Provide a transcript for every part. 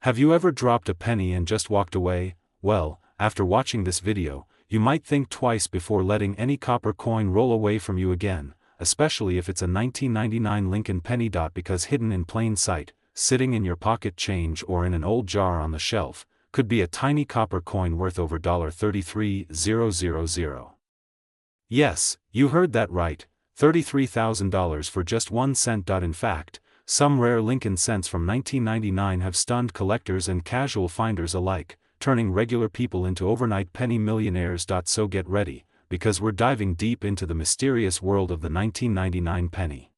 Have you ever dropped a penny and just walked away? Well, after watching this video, you might think twice before letting any copper coin roll away from you again, especially if it's a 1999 Lincoln penny. Because hidden in plain sight, sitting in your pocket change or in an old jar on the shelf, could be a tiny copper coin worth over $33,000. Yes, you heard that right, $33,000 for just 1 cent. In fact, some rare Lincoln cents from 1999 have stunned collectors and casual finders alike, turning regular people into overnight penny millionaires. So get ready, because we're diving deep into the mysterious world of the 1999 penny.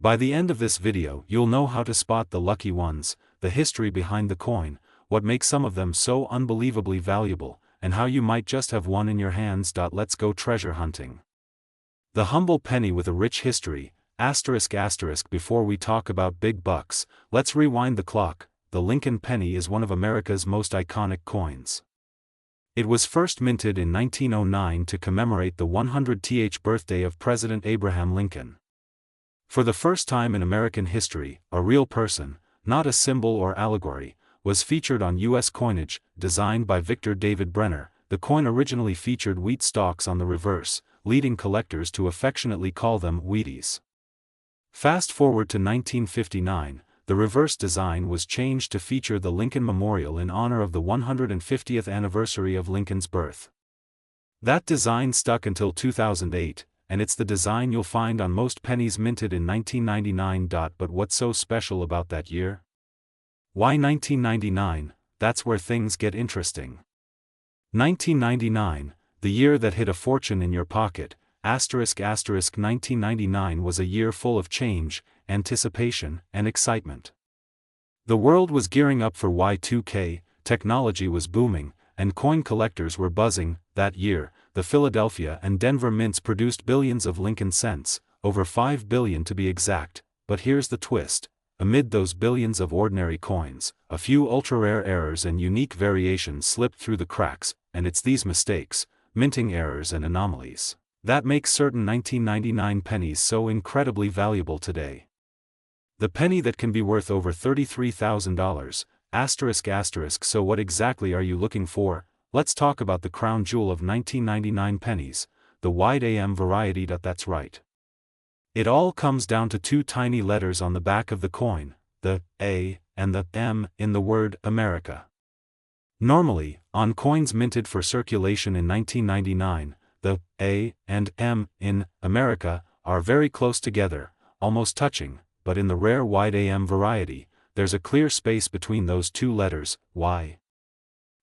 By the end of this video, you'll know how to spot the lucky ones, the history behind the coin, what makes some of them so unbelievably valuable, and how you might just have one in your hands. Let's go treasure hunting. The humble penny with a rich history. Before we talk about big bucks, let's rewind the clock. The Lincoln penny is one of America's most iconic coins. It was first minted in 1909 to commemorate the 100th birthday of President Abraham Lincoln. For the first time in American history, a real person, not a symbol or allegory, was featured on U.S. coinage, designed by Victor David Brenner. The coin originally featured wheat stalks on the reverse, leading collectors to affectionately call them Wheaties. Fast forward to 1959, the reverse design was changed to feature the Lincoln Memorial in honor of the 150th anniversary of Lincoln's birth. That design stuck until 2008, and it's the design you'll find on most pennies minted in 1999. But what's so special about that year? Why 1999? That's where things get interesting. 1999, the year that hid a fortune in your pocket. 1999 was a year full of change, anticipation, and excitement. The world was gearing up for Y2K, technology was booming, and coin collectors were buzzing. That year, the Philadelphia and Denver mints produced billions of Lincoln cents, over 5 billion to be exact. But here's the twist: amid those billions of ordinary coins, a few ultra-rare errors and unique variations slipped through the cracks, and it's these mistakes, minting errors and anomalies, that makes certain 1999 pennies so incredibly valuable today. The penny that can be worth over $33,000, So what exactly are you looking for? Let's talk about the crown jewel of 1999 pennies, the wide AM variety. That's right. It all comes down to two tiny letters on the back of the coin, the A and the M in the word America. Normally, on coins minted for circulation in 1999, the A and M in America are very close together, almost touching, but in the rare wide AM variety, there's a clear space between those two letters. Why?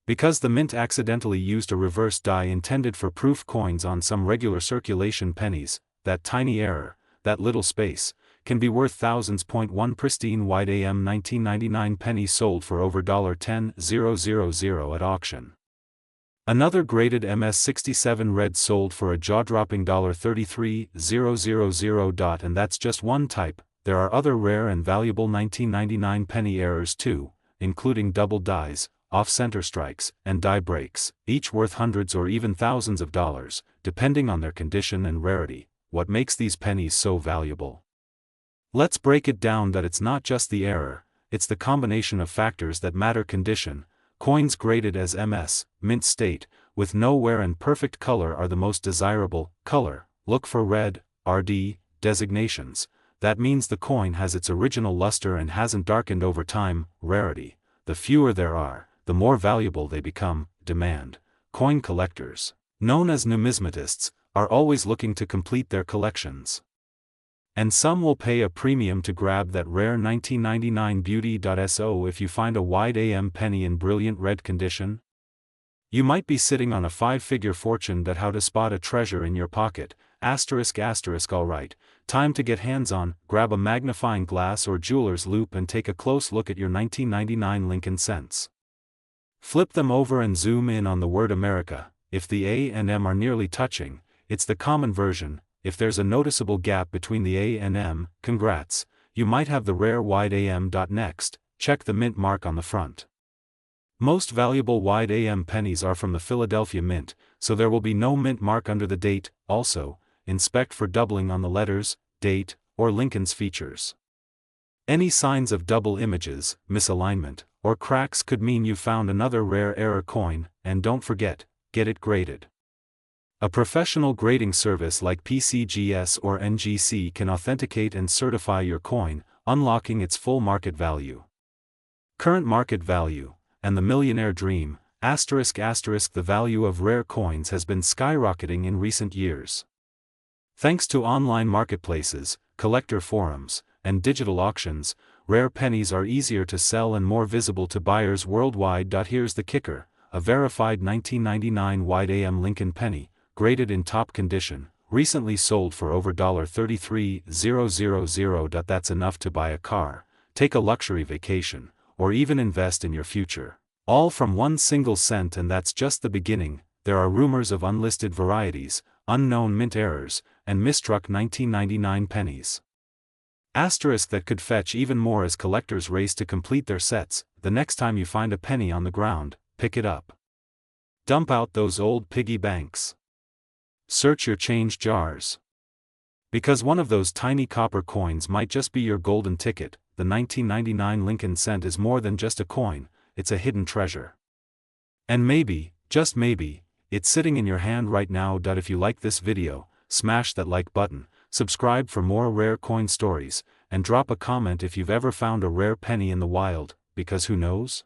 Because the mint accidentally used a reverse die intended for proof coins on some regular circulation pennies. That tiny error, that little space, can be worth thousands. One pristine wide AM 1999 penny sold for over $10,000 at auction. Another graded MS-67 red sold for a jaw-dropping $33,000. And that's just one type. There are other rare and valuable 1999 penny errors too, including double dies, off-center strikes, and die breaks, each worth hundreds or even thousands of dollars, depending on their condition and rarity. What makes these pennies so valuable? Let's break it down. That it's not just the error, it's the combination of factors that matter. Condition: coins graded as MS, mint state, with no wear and perfect color are the most desirable. Color: look for red, RD, designations. That means the coin has its original luster and hasn't darkened over time. Rarity: the fewer there are, the more valuable they become. Demand: coin collectors, known as numismatists, are always looking to complete their collections. And some will pay a premium to grab that rare 1999 beauty. So if you find a wide AM penny in brilliant red condition, you might be sitting on a 5-figure fortune. How to spot a treasure in your pocket? Alright, time to get hands-on. Grab a magnifying glass or jeweler's loupe and take a close look at your 1999 Lincoln cents. Flip them over and zoom in on the word America. If the A and M are nearly touching, it's the common version. If there's a noticeable gap between the A and M, congrats, you might have the rare wide AM. Next, check the mint mark on the front. Most valuable wide AM pennies are from the Philadelphia Mint, so there will be no mint mark under the date. Also, inspect for doubling on the letters, date, or Lincoln's features. Any signs of double images, misalignment, or cracks could mean you found another rare error coin, and don't forget, get it graded. A professional grading service like PCGS or NGC can authenticate and certify your coin, unlocking its full market value. Current market value, and the millionaire dream, ****, the value of rare coins has been skyrocketing in recent years. Thanks to online marketplaces, collector forums, and digital auctions, rare pennies are easier to sell and more visible to buyers worldwide. Here's the kicker: a verified 1999 white AM Lincoln penny, graded in top condition, recently sold for over $33,000. That's enough to buy a car, take a luxury vacation, or even invest in your future. All from one single cent, and that's just the beginning. There are rumors of unlisted varieties, unknown mint errors, and misstruck 1999 pennies. Asterisk that could fetch even more as collectors race to complete their sets. The next time you find a penny on the ground, pick it up. Dump out those old piggy banks. Search your change jars. Because one of those tiny copper coins might just be your golden ticket. The 1999 Lincoln cent is more than just a coin, it's a hidden treasure. And maybe, just maybe, it's sitting in your hand right now. If you like this video, smash that like button, subscribe for more rare coin stories, and drop a comment if you've ever found a rare penny in the wild, because who knows?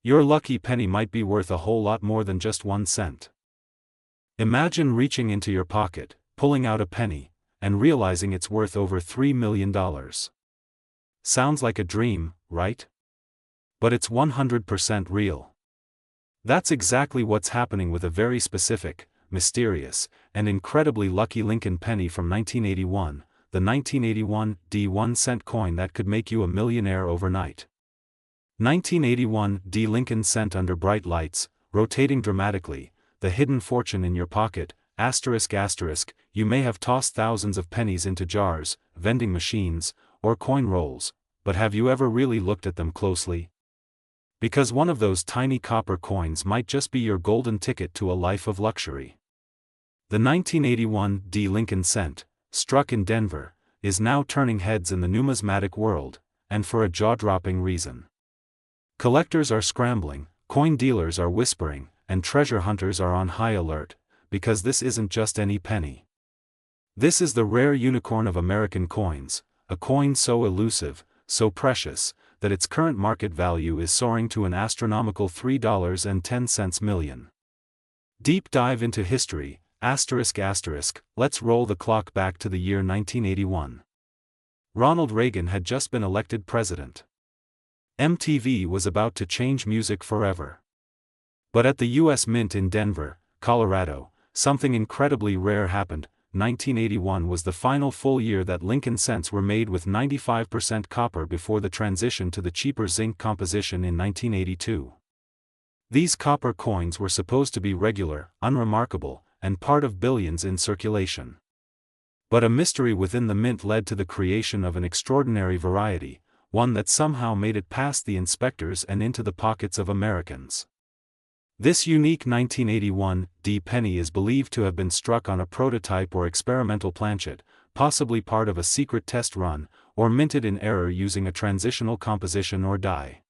Your lucky penny might be worth a whole lot more than just 1 cent. Imagine reaching into your pocket, pulling out a penny, and realizing it's worth over $3 million. Sounds like a dream, right? But it's 100% real. That's exactly what's happening with a very specific, mysterious, and incredibly lucky Lincoln penny from 1981, the 1981 D 1 cent coin that could make you a millionaire overnight. 1981 D Lincoln cent under bright lights, rotating dramatically, the hidden fortune in your pocket. ***, you may have tossed thousands of pennies into jars, vending machines, or coin rolls, but have you ever really looked at them closely? Because one of those tiny copper coins might just be your golden ticket to a life of luxury. The 1981 D Lincoln cent, struck in Denver, is now turning heads in the numismatic world, and for a jaw-dropping reason. Collectors are scrambling, coin dealers are whispering, and treasure hunters are on high alert, because this isn't just any penny. This is the rare unicorn of American coins, a coin so elusive, so precious, that its current market value is soaring to an astronomical $3.10 million. Deep dive into history, ***, let's roll the clock back to the year 1981. Ronald Reagan had just been elected president. MTV was about to change music forever. But at the U.S. Mint in Denver, Colorado, something incredibly rare happened. 1981 was the final full year that Lincoln cents were made with 95% copper before the transition to the cheaper zinc composition in 1982. These copper coins were supposed to be regular, unremarkable, and part of billions in circulation. But a mystery within the mint led to the creation of an extraordinary variety, one that somehow made it past the inspectors and into the pockets of Americans. This unique 1981 D penny is believed to have been struck on a prototype or experimental planchet, possibly part of a secret test run, or minted in error using a transitional composition or die.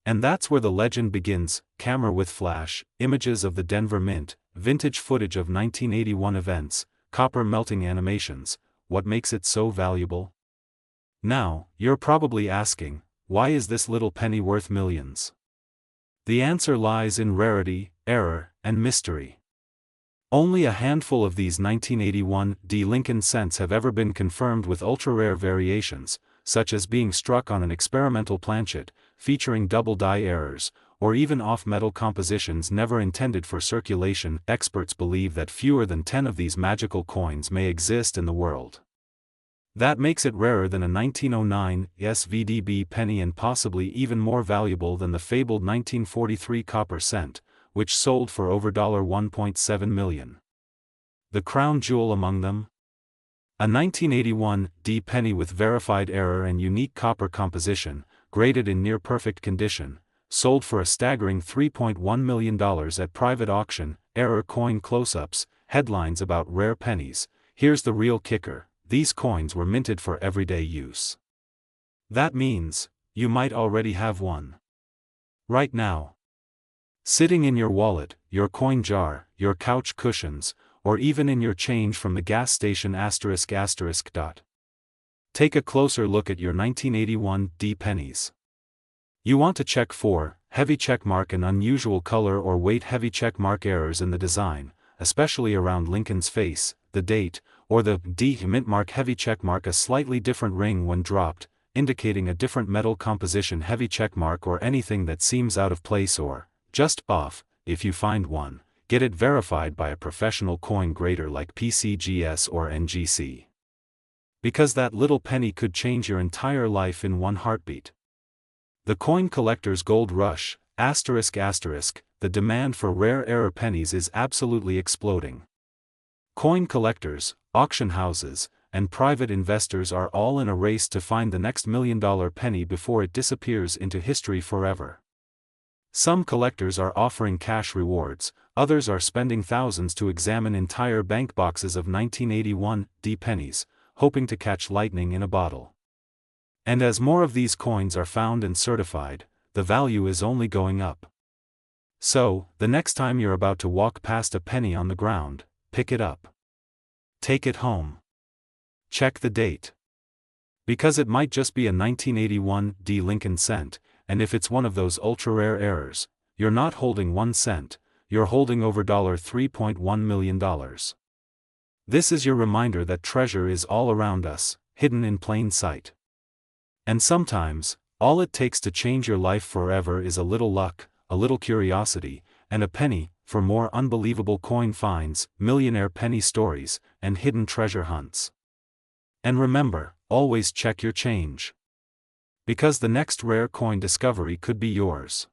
And that's where the legend begins: camera with flash, images of the Denver Mint, vintage footage of 1981 events, copper melting animations. What makes it so valuable? Now, you're probably asking, why is this little penny worth millions? The answer lies in rarity, error, and mystery. Only a handful of these 1981 D Lincoln cents have ever been confirmed with ultra-rare variations, such as being struck on an experimental planchet, featuring double die errors, or even off-metal compositions never intended for circulation. Experts believe that fewer than 10 of these magical coins may exist in the world. That makes it rarer than a 1909 SVDB penny and possibly even more valuable than the fabled 1943 copper cent, which sold for over $1.7 million. The crown jewel among them? A 1981 D penny with verified error and unique copper composition, graded in near-perfect condition, sold for a staggering $3.1 million at private auction. Error coin close-ups, headlines about rare pennies. Here's the real kicker: these coins were minted for everyday use. That means, you might already have one. Right now. Sitting in your wallet, your coin jar, your couch cushions, or even in your change from the gas station ***. Take a closer look at your 1981 D pennies. You want to check for heavy checkmark and unusual color or weight heavy checkmark errors in the design, especially around Lincoln's face, the date, or the D mint mark heavy checkmark a slightly different ring when dropped, indicating a different metal composition heavy checkmark or anything that seems out of place or just off. If you find one, get it verified by a professional coin grader like PCGS or NGC. Because that little penny could change your entire life in one heartbeat. The coin collector's gold rush, ***, the demand for rare error pennies is absolutely exploding. Coin collectors, auction houses, and private investors are all in a race to find the next $1 million penny before it disappears into history forever. Some collectors are offering cash rewards, others are spending thousands to examine entire bank boxes of 1981 D pennies, hoping to catch lightning in a bottle. And as more of these coins are found and certified, the value is only going up. So, the next time you're about to walk past a penny on the ground, pick it up. Take it home. Check the date. Because it might just be a 1981 D Lincoln cent, and if it's one of those ultra-rare errors, you're not holding 1 cent, you're holding over $3.1 million. This is your reminder that treasure is all around us, hidden in plain sight. And sometimes, all it takes to change your life forever is a little luck, a little curiosity, and a penny. For more unbelievable coin finds, millionaire penny stories, and hidden treasure hunts. And remember, always check your change. Because the next rare coin discovery could be yours.